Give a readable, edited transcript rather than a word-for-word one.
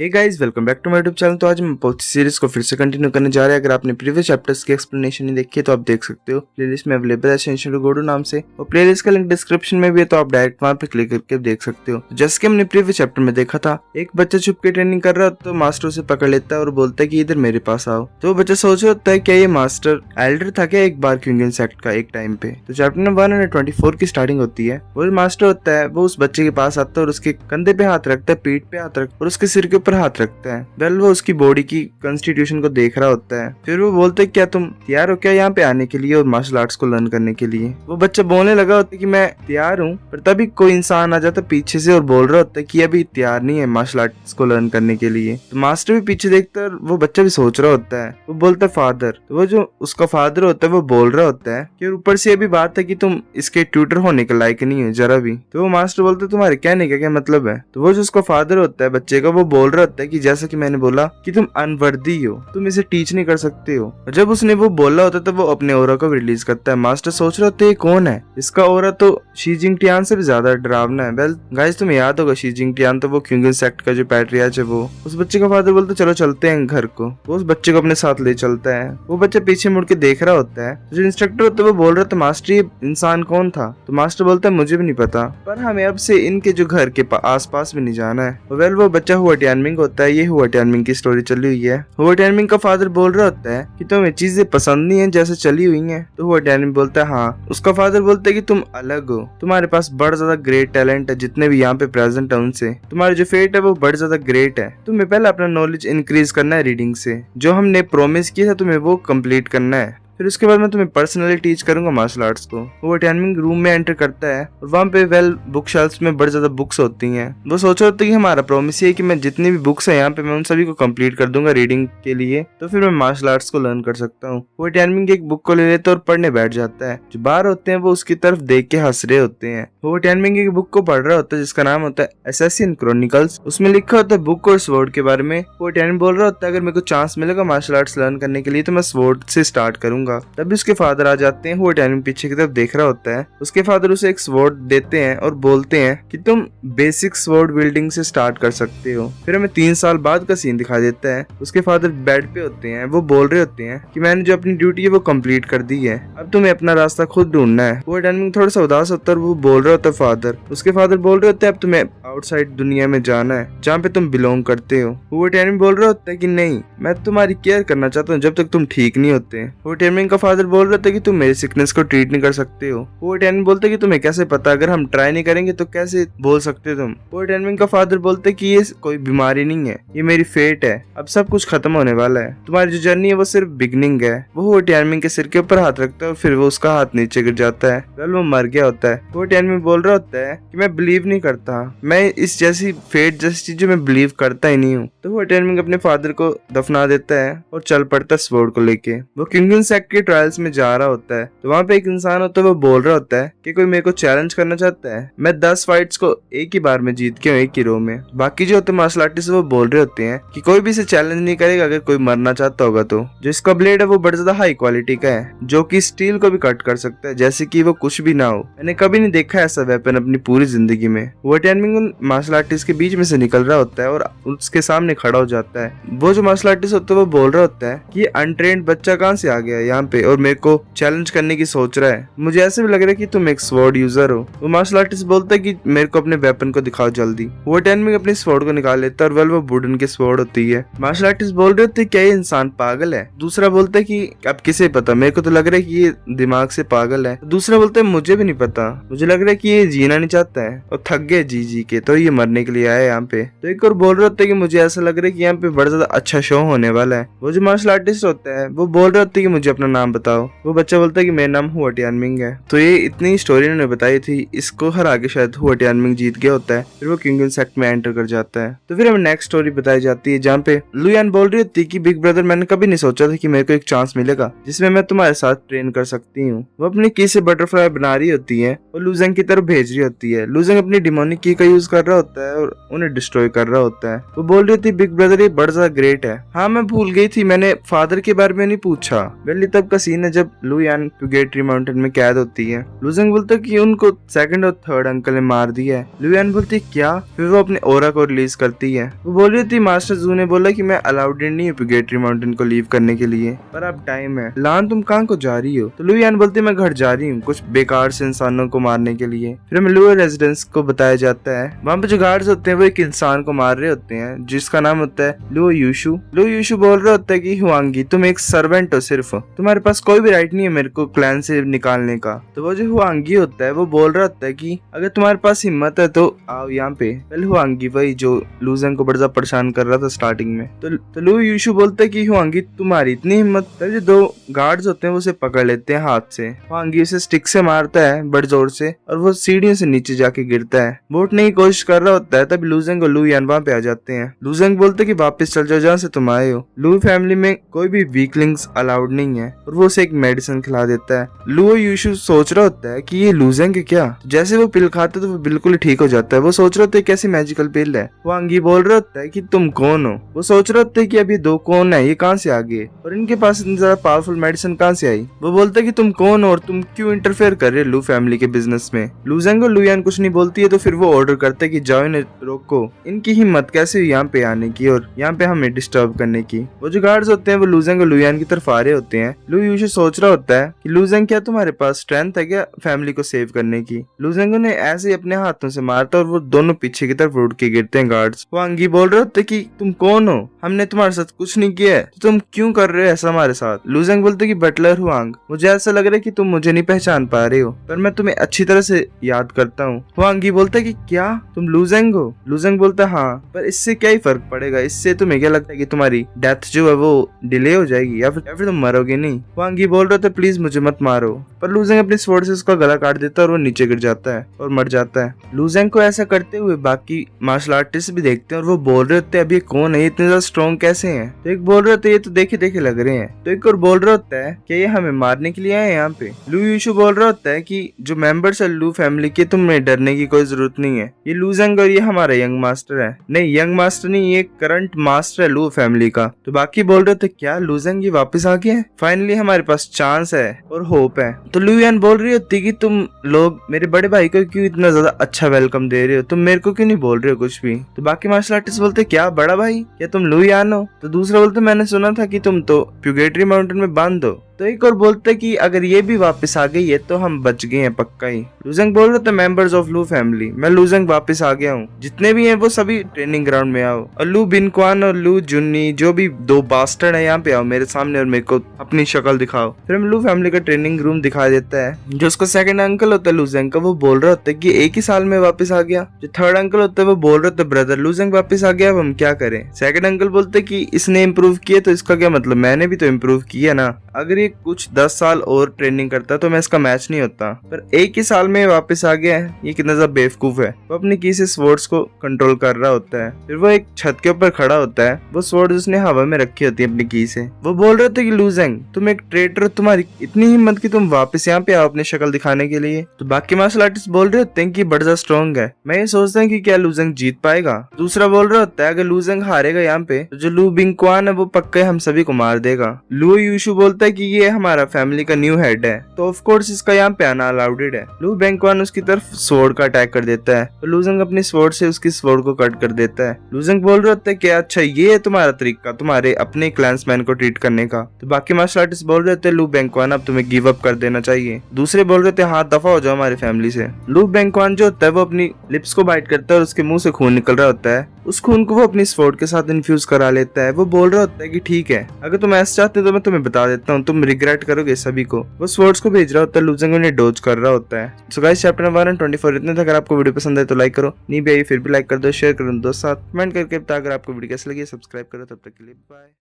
Hey guys, welcome back to my YouTube channel. तो आज हम पोथी सीरीज को फिर से कंटिन्यू करने जा रहे हैं। अगर आपने प्रीवियस चैप्टर्स की एक्सप्लेनेशन नहीं देखी है तो आप देख सकते हो, प्लेलिस्ट में अवेलेबल है एसेंशियल गोडू नाम से, और प्लेलिस्ट का लिंक डिस्क्रिप्शन में भी है, तो आप डायरेक्ट वहां पे क्लिक करके देख सकते हो। जैसे कि हमने प्रीवियस चैप्टर में देखा था, एक बच्चा छुप के ट्रेनिंग कर रहा होता है तो मास्टर उसे पकड़ लेता है और बोलता है कि इधर मेरे पास आओ। तो बच्चा सोच रहा होता है क्या ये मास्टर एल्डर था क्या एक बार क्विंगन सेक्ट का एक टाइम पे। तो चैप्टर नंबर 124 की स्टार्टिंग होती है। वो मास्टर होता है, वो उस बच्चे के पास आता है और उसके कंधे पे हाथ रखता है, पीठ पे हाथ रखता है और उसके सिर के ऊपर हाथ रखता है। वेल वो उसकी बॉडी की कॉन्स्टिट्यूशन को देख रहा होता है। फिर वो बोलते क्या तुम तैयार हो क्या यहाँ पे आने के लिए और मार्शल आर्ट्स को लर्न करने के लिए। वो बच्चा बोलने लगा होता है कि मैं तैयार हूँ, पर तभी कोई इंसान आ जाता है पीछे से और बोल रहा होता है कि अभी तैयार नहीं है मार्शल आर्ट्स को लर्न करने के लिए। तो मास्टर भी पीछे देखता है और वो बच्चा भी सोच रहा होता है। वो बोलता है फादर। तो वो जो उसका फादर होता है वो बोल रहा होता है कि ऊपर से अभी बात है कि तुम इसके ट्यूटर होने के लायक नहीं हो जरा भी। तो वो मास्टर बोलते तुम्हारे कहने का क्या मतलब है। तो वो जो उसका फादर होता है बच्चे का, वो बोल रहा होता है कि जैसा कि मैंने बोला कि तुम अनवर्दी हो, तुम इसे टीच नहीं कर सकते हो। और जब उसने वो बोला होता है तब वो अपने ओरा को रिलीज करता है। मास्टर सोच रहे होते कौन है, इसका ओरा तो शी जिंगटियान से भी ज्यादा डरावना है। वेल गाइस, तुम्हें याद होगा शी जिंगटियान तो वो क्विंगन सेक्ट का जो पैट्रियार्च है वो। उस बच्चे का फादर बोलते चलो चलते हैं घर को। वो उस बच्चे को अपने साथ ले चलता है। वो बच्चा पीछे मुड़ के देख रहा होता है। जो इंस्ट्रक्टर होता है वो बोल रहा था मास्टर ये इंसान कौन था। तो मास्टर बोलता है मुझे भी नहीं पता, पर हमें अब से इनके जो घर के आस पास भी नहीं जाना है। वेल वो बच्चा हुआ टियानमिंग होता है। ये हुआ टियानमिंग की स्टोरी चली हुई है। हुआ टियानमिंग का फादर बोल रहा होता है कि तुम्हें चीजें पसंद नहीं है जैसे चली हुई हैं। तो हुआ टियानमिंग बोलता है हाँ। उसका फादर बोलता है कि तुम अलग हो, तुम्हारे पास बड़ा ज्यादा ग्रेट टैलेंट है, जितने भी यहाँ पे प्रेजेंट है उनसे तुम्हारी जो फेट है वो बड़ा ज्यादा ग्रेट है। तुम्हें पहले अपना नॉलेज इंक्रीज करना है रीडिंग से, जो हमने प्रोमिस किया था तुम्हें वो कंप्लीट करना है। फिर उसके बाद मैं तुम्हें पर्सनली टीच करूंगा मार्शल आर्ट्स को। वो टियानमिंग रूम में एंटर करता है और वहाँ पे वेल बुक शेल्फ्स में बड़ी ज्यादा बुक्स होती हैं। वो सोच रहा होता है कि हमारा प्रॉमिस ये है कि मैं जितनी भी बुक्स है यहाँ पे मैं उन सभी को कंप्लीट कर दूंगा रीडिंग के लिए, तो फिर मैं मार्शल आर्ट्स को लर्न कर सकता हूँ। वो टियानमिंग एक बुक को ले लेता है और पढ़ने बैठ जाता है। जो बाहर होते हैं वो उसकी तरफ देख के हंस रहे होते हैं। वो टियानमिंग एक बुक को पढ़ रहा होता है जिसका नाम होता है असैसिन क्रॉनिकल्स। उसमें लिखा होता है बुक और स्वॉर्ड के बारे में। वो टियानमिंग बोल रहा होता है अगर मेरे को चांस मिलेगा मार्शल आर्ट्स लर्न करने के लिए तो मैं स्वॉर्ड से स्टार्ट करूंगा। तभी उसके फादर आ जाते हैं। वो टियानमिंग पीछे की तरफ देख रहा होता है। उसके फादर उसे एक स्वॉर्ड देते हैं और बोलते हैं कि तुम बेसिक स्वॉर्ड बिल्डिंग से स्टार्ट कर सकते हो। फिर हमें 3 साल बाद का सीन दिखा देता है। उसके फादर बेड पे होते हैं। वो बोल रहे होते हैं कि मैंने जो अपनी ड्यूटी है वो कंप्लीट कर दी है, अब तुम्हें अपना रास्ता खुद ढूंढना है। वो टियानमिंग थोड़ा सा उदास होता है और वो बोल रहा होता है फादर। उसके फादर बोल रहे होते हैं अब तुम्हें आउटसाइड दुनिया में जाना है जहाँ पे तुम बिलोंग करते हो। वो टियानमिंग बोल रहा होता है कि नहीं, मैं तुम्हारी केयर करना चाहता हूँ जब तक तुम ठीक नहीं होते। वो टियानमिंग का फादर बोल रहा था कि तुम मेरी सिकनेस को ट्रीट नहीं कर सकते हो। वो टियानमिंग बोलते कि तुम्हें कैसे पता, अगर हम ट्राई नहीं करेंगे तो कैसे बोल सकते तुम। वो टियानमिंग का फादर बोलते कि ये कोई बीमारी नहीं है, ये मेरी फेट है, अब सब कुछ खत्म होने वाला है, तुम्हारी जो जर्नी है वो सिर्फ बिगनिंग है। वो टियानमिंग के सिर के ऊपर हाथ रखता है और फिर वो उसका हाथ नीचे गिर जाता है। वेल वो मर गया होता है। वो टियानमिंग बोल रहा होता है कि मैं बिलीव नहीं करता, मैं इस जैसी फेट जैसी चीजों में बिलीव करता ही नहीं हूँ। तो वो टियानमिंग अपने फादर को दफना देता है और चल पड़ता है स्वॉर्ड को लेके। वो क्विंगन सेक्ट के ट्रायल्स में जा रहा होता है। तो वहाँ पे एक इंसान होता है, वो बोल रहा होता है कि कोई मेरे को चैलेंज करना चाहता है। मैं 10 फाइट्स को एक ही बार में जीत गया हूँ, एक ही रो में। बाकी जो होते हैं मार्शल आर्टिस्ट वो बोल रहे होते हैं कि कोई भी इसे चैलेंज नहीं करेगा अगर कोई मरना चाहता होगा तो। जो इसका ब्लेड है वो बड़ा ज्यादा हाई क्वालिटी का है, जो कि स्टील को भी कट कर सकता है जैसे कि वो कुछ भी ना हो। मैंने कभी नहीं देखा ऐसा वेपन अपनी पूरी जिंदगी में। वो टियानमिंग उन मार्शल आर्टिस्ट के बीच में से निकल रहा होता है और उसके सामने खड़ा हो जाता है। वो जो मार्शल आर्टिस्ट होता है वो बोल रहा होता है कि अनट्रेन्ड बच्चा कहाँ से आ गया यहाँ पे और मेरे को चैलेंज करने की सोच रहा है, मुझे ऐसे भी लग रहा है कि तुम एक स्वॉर्ड यूजर हो। वो मार्शल आर्टिस्ट बोलता है कि मेरे को अपने वेपन को दिखाओ जल्दी। वो टियानमिंग अपनी स्वॉर्ड को निकाल लेता है और वेल वो वुडन की स्वॉर्ड होती है। मार्शल आर्टिस्ट बोल रहे होते क्या ये इंसान पागल है। दूसरा बोलता है कि अब किसे पता, मेरे को तो लग रहा है कि ये दिमाग से पागल है। दूसरा बोलता है मुझे भी नहीं पता, मुझे लग रहा है कि ये जीना नहीं चाहता है और थक गया जी जी के, तो ये मरने के लिए आया यहाँ पे। तो एक और बोल रहे होते हैं कि मुझे ऐसा लग रहा है कि यहाँ पे बड़ा ज्यादा अच्छा शो होने वाला है। वो जो मार्शल आर्टिस्ट होता है वो बोल रहे होते हैं कि मुझे अपना नाम बताओ। वो बच्चा बोलता है कि मेरा नाम हुआ टियानमिंग है। तो ये इतनी स्टोरी उन्होंने बताई थी, इसको हरा के शायद हुआ टियानमिंग जीत गया होता है। फिर वो क्विंगन सेक्ट में एंटर कर जाता है। तो फिर हमें नेक्स्ट स्टोरी बताई जाती है जहाँ पे लुयान बोल रही होती है कि बिग ब्रदर मैंने कभी नहीं सोचा था कि मेरे को एक चांस मिलेगा जिसमें मैं तुम्हारे साथ ट्रेन कर सकती हूँ। वो अपनी की से बटरफ्लाई बना रही होती है और लुजेंग की तरफ भेज रही होती है। लुजेंग अपनी डिमोनिक की का यूज कर रहा होता है और उन्हें डिस्ट्रॉय कर रहा होता है। वो बोल रही होती बिग ब्रदर ये बड़ा ज्यादा ग्रेट है। हाँ मैं भूल गई थी, मैंने फादर के बारे में नहीं पूछा। वेल तब का सीन है जब लू यान प्यूगेटरी माउंटेन में कैद होती है। लूजेंग बोलता है कि उनको सेकंड और थर्ड अंकल ने मार दिया है। लू यान बोलती है क्या? फिर वो अपने ओरा को रिलीज करती है। वो बोल रही थी मास्टर जू ने बोला कि मैं अलाउड नहीं हूँ प्यूगेटरी माउंटेन को लीव करने के लिए, पर अब टाइम है। लान तुम कहाँ को जा रही हो? तो लू यान बोलती है मैं घर जा रही हूँ कुछ बेकार से इंसानों को मारने के लिए। फिर हमें लू रेजिडेंस को बताया जाता है। वहाँ पे जो गार्ड्स होते हैं वो एक इंसान को मार रहे होते हैं जिसका नाम होता है लू यूशु। लू यूशु बोल रहा होता है कि हुआंगी तुम एक सर्वेंट हो, सिर्फ तुम्हारे पास कोई भी राइट नहीं है मेरे को क्लैन से निकालने का। तो वो जो हुआंगी होता है वो बोल रहा होता है कि अगर तुम्हारे पास हिम्मत है तो आओ यहाँ पे। पहले हुआंगी वही जो लूजेंग को बड़ा ज्यादा परेशान कर रहा था स्टार्टिंग में। तो लू यूशु बोलता है कि हुआंगी तुम्हारी इतनी हिम्मत? तब जो दो गार्ड्स होते हैं वो उसे पकड़ लेते हैं हाथ से। हुआंगी उसे स्टिक से मारता है बड़े जोर से और वो सीढ़ियों से नीचे जाके गिरता है। बोटने की कोशिश कर रहा होता है तब लूजेंग और लू यान वहाँ पे आ जाते हैं। लूजेंग बोलते कि वापस चल जाओ जहाँ से तुम आए हो। लू फैमिली में कोई भी वीकलिंग्स अलाउड नहीं है और वो उसे एक मेडिसिन खिला देता है। लू यूशु सोच रहा होता है कि ये लूजेंग है क्या? जैसे वो पिल खाता है तो वो बिल्कुल ठीक हो जाता है। वो सोच रहा होता है कैसी मैजिकल पिल है। वो अंगी बोल रहा होता है कि तुम कौन हो? वो सोच रहा होता है कि अब ये दो कौन है, ये कहाँ से आ गए और इनके पास इतनी ज्यादा पावरफुल मेडिसिन कहाँ से आई। वो बोलता है कि तुम कौन हो और तुम क्यों इंटरफेयर कर रहे हो लू फैमिली के बिजनेस में। लूजेंग और लू यान कुछ नहीं बोलती है तो फिर वो ऑर्डर करते है कि जाओ इन्हें रोको। इनकी हिम्मत कैसे हुई यहाँ पे आने की और यहाँ पे हमें डिस्टर्ब करने की। वो जो गार्ड्स होते हैं वो लूजेंग और लू यान की तरफ आ रहे होते हैं। लू यूशु सोच रहा होता है कि लूजेंग क्या तुम्हारे पास स्ट्रेंथ है क्या फैमिली को सेव करने की? लूजेंग ने ऐसे ही अपने हाथों से मारता और वो दोनों पीछे की तरफ उड़ के गिरते हैं गार्ड्स। वो अंगी बोल रहे होते कि तुम कौन हो? हमने तुम्हारे साथ कुछ नहीं किया है तो तुम क्यों कर रहे हो ऐसा हमारे साथ? लूजेंग बोलते कि बटलर हुआंग मुझे ऐसा लग रहा है कि तुम मुझे नहीं पहचान पा रहे हो पर मैं तुम्हें अच्छी तरह से याद करता हूँ। हुआंगी बोलता है कि क्या तुम लूजेंग हो? लूजेंग बोलता है हाँ, पर इससे क्या ही फर्क पड़ेगा? इससे तुम्हें क्या लगता है कि तुम्हारी डेथ जो है वो डिले हो जाएगी या फिर तुम मरोगे नहीं? हुआंगी बोल रहे थे प्लीज मुझे मत मारो, पर लूजेंग अपनी स्वॉर्ड से उसका गला काट देता है और वो नीचे गिर जाता है और मर जाता है। लूजेंग को ऐसा करते हुए बाकी मार्शल आर्टिस्ट भी देखते हैं और वो बोल रहे होते हैं अभी कौन है, इतने ज्यादा स्ट्रॉन्ग कैसे हैं? तो एक बोल रहे होते ये तो देखे देखे लग रहे हैं। तो एक और बोल रहा होता है कि ये हमें मारने के लिए आए यहाँ पे। लू यूशु बोल रहा होता है कि जो मेंबर्स है लू फैमिली के तुम्हें डरने की कोई जरूरत नहीं है, ये लूजेंग और ये हमारा यंग मास्टर है। नहीं यंग मास्टर नहीं, ये करंट मास्टर है लू फैमिली का। तो बाकी बोल रहे थे क्या लूजेंग ये वापस आ गया है? फाइनली हमारे पास चांस है और होप है। तो लू यान बोल रही होती कि तुम लोग मेरे बड़े भाई को क्यों इतना ज्यादा अच्छा वेलकम दे रहे हो, तुम मेरे को क्यों नहीं बोल रहे हो कुछ भी? तो बाकी मार्शल आर्टिस्ट बोलते क्या बड़ा भाई, क्या तुम लू यान हो? तो दूसरा बोलते मैंने सुना था कि तुम तो प्यूगेटरी माउंटेन में बांध दो। तो एक और बोलते कि अगर ये भी वापस आ गई है तो हम बच गए हैं पक्का ही। लूजेंग बोल रहे थे मेंबर्स ऑफ लू फैमिली, मैं लूजेंग वापस आ गया हूँ, जितने भी हैं वो सभी ट्रेनिंग ग्राउंड में आओ और लू बिनक्वान और लू जुन्नी जो भी दो बास्टर्ड है यहाँ पे आओ मेरे सामने और मेरे को अपनी शक्ल दिखाओ। फिर हम लू फैमिली का ट्रेनिंग रूम दिखा देता है। जो उसका सेकंड अंकल होता है लूजेंग का वो बोल रहा होता है कि एक ही साल में वापस आ गया। जो थर्ड अंकल होता है वो बोल रहे थे ब्रदर लूजेंग वापस आ गया अब हम क्या करें? सेकंड अंकल बोलते कि इसने इम्प्रूव किया तो इसका क्या मतलब, मैंने भी तो इम्प्रूव किया ना, अगर ये कुछ 10 साल और ट्रेनिंग करता तो मैं इसका मैच नहीं होता, पर एक ही साल में वापस आ गया है, ये कितना ज्यादा बेवकूफ है। वो अपनी की से स्वॉर्ड्स को कंट्रोल कर रहा होता है। फिर वो एक छत के ऊपर खड़ा होता है, वो स्वॉर्ड उसने हवा में रखी होती है अपनी की से। वो बोल रहे थे कि लूजेंग तुम एक ट्रेटर, तुम्हारी इतनी हिम्मत कि तुम वापस यहाँ पे आओ अपनी शक्ल दिखाने के लिए। तो बाकी मार्शल आर्टिस्ट बोल रहे होते हैं कि बड़ा ज्यादा स्ट्रॉन्ग है, मैं ये सोचता हूँ कि क्या लूजेंग जीत पाएगा। दूसरा बोल रहा होता है अगर लूजेंग हारेगा यहाँ पे तो जो लू बिंगक्वान है वो पक्का हम सभी को मार देगा। लू यूशु बोलता है कि ये हमारा फैमिली का न्यू हेड है तो ऑफ कोर्स इसका यहाँ पे आना अलाउडेड है। लू बिंगक्वान उसकी तरफ स्वॉर्ड का अटैक कर देता है तो लूजेंग अपनी स्वॉर्ड से उसकी स्वॉर्ड को कट कर देता है। लूजेंग बोल रहा होता है कि अच्छा ये है तुम्हारा तरीका तुम्हारे अपने क्लैंसमैन को ट्रीट करने का। तो बाकी मार्शल आर्टिस्ट बोल रहे थे लू बिंगक्वान अब तुम्हें गिव अप कर देना चाहिए। दूसरे बोल रहे थे हाथ दफा हो जाओ हमारी फैमिली से। लू बिंगक्वान जो होता है वो अपनी लिप्स को बाइट करता है और उसके मुंह से खून निकल रहा होता है। उस खून को वो अपनी स्वॉर्ड के साथ इन्फ्यूज करा लेता है। वो बोल रहा होता है कि ठीक है अगर तुम ऐसा चाहते हो तो मैं तुम्हें बता देता हूँ, तुम रिग्रेट करोगे सभी को। वो स्वॉर्ड्स को भेज रहा होता है, लूजेंग उन्हें डोज कर रहा होता है। सो गाइस चैप्टर नंबर 124 इतने था। अगर आपको वीडियो पसंद है तो लाइक करो, नहीं भी आई फिर भी लाइक कर दो, शेयर करो दोस्त साथ, कमेंट करके बता अगर आपको वीडियो कैसे लगी, सब्सक्राइब करो। तब तक के लिए बाय।